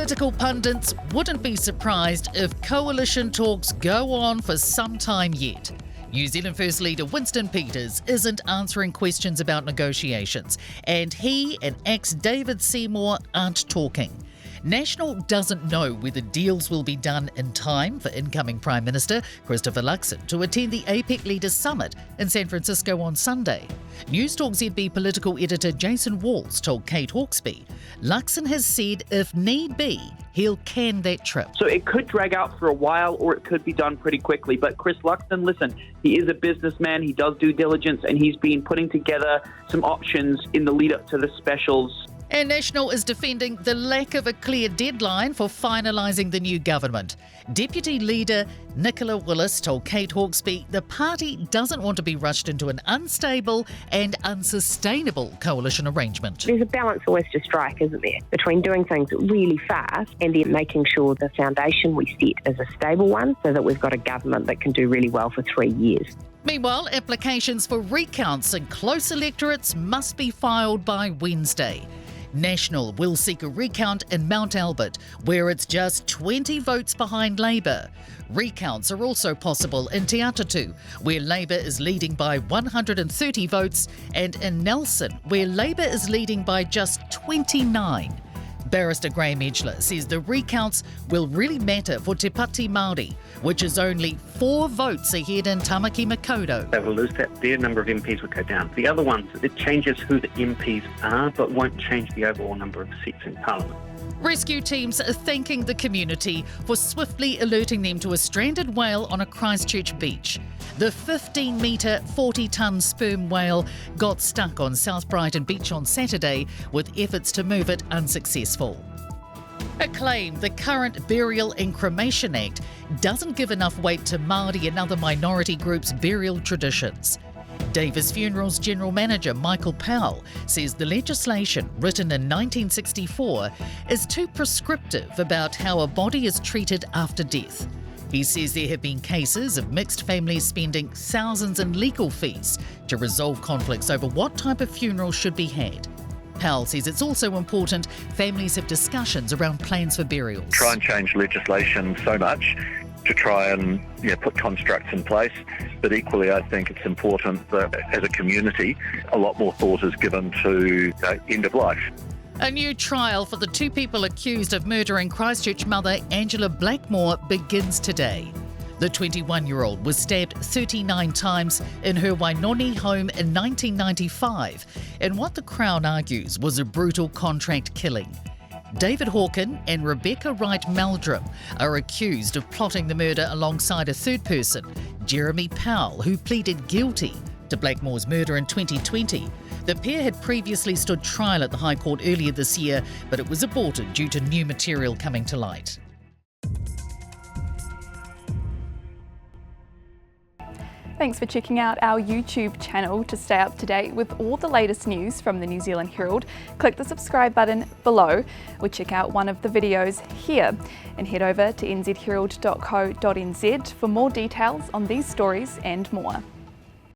Political pundits wouldn't be surprised if coalition talks go on for some time yet. New Zealand First Leader Winston Peters isn't answering questions about negotiations, and he and ex-David Seymour aren't talking. National doesn't know whether deals will be done in time for incoming Prime Minister Christopher Luxon to attend the APEC Leaders Summit in San Francisco on Sunday. Newstalk ZB political editor Jason Walls told Kate Hawkesby, Luxon has said if need be, he'll can that trip. So it could drag out for a while or it could be done pretty quickly. But Chris Luxon, listen, he is a businessman, he does due diligence, and he's been putting together some options in the lead up to the specials. And National is defending the lack of a clear deadline for finalising the new government. Deputy Leader Nicola Willis told Kate Hawkesby the party doesn't want to be rushed into an unstable and unsustainable coalition arrangement. There's a balance always to strike, isn't there, between doing things really fast and then making sure the foundation we set is a stable one so that we've got a government that can do really well for 3 years. Meanwhile, applications for recounts in close electorates must be filed by Wednesday. National will seek a recount in Mount Albert, where it's just 20 votes behind Labour. Recounts are also possible in Te Atatu, where Labour is leading by 130 votes, and in Nelson, where Labour is leading by just 29. Barrister Graham Edgler says the recounts will really matter for Te Pati Māori, which is only 4 votes ahead in Tamaki Makaurau. They will lose that. Their number of MPs will go down. The other ones, it changes who the MPs are, but won't change the overall number of seats in Parliament. Rescue teams are thanking the community for swiftly alerting them to a stranded whale on a Christchurch beach. The 15-metre, 40-tonne sperm whale got stuck on South Brighton Beach on Saturday, with efforts to move it unsuccessful. A claim the current Burial and Cremation Act doesn't give enough weight to Māori and other minority groups' burial traditions. Davis Funerals General Manager Michael Powell says the legislation, written in 1964, is too prescriptive about how a body is treated after death. He says there have been cases of mixed families spending thousands in legal fees to resolve conflicts over what type of funeral should be had. Powell says it's also important families have discussions around plans for burials. Try and change legislation so much to try and put constructs in place, but equally I think it's important that as a community a lot more thought is given to end of life. A new trial for the 2 people accused of murdering Christchurch mother Angela Blackmore begins today. The 21-year-old was stabbed 39 times in her Wainoni home in 1995 in what the Crown argues was a brutal contract killing. David Hawken and Rebecca Wright Meldrum are accused of plotting the murder alongside a third person, Jeremy Powell, who pleaded guilty to Blackmore's murder in 2020. The pair had previously stood trial at the High Court earlier this year, but it was aborted due to new material coming to light. Thanks for checking out our YouTube channel. To stay up to date with all the latest news from the New Zealand Herald, click the subscribe button below or check out one of the videos here, and head over to nzherald.co.nz for more details on these stories and more.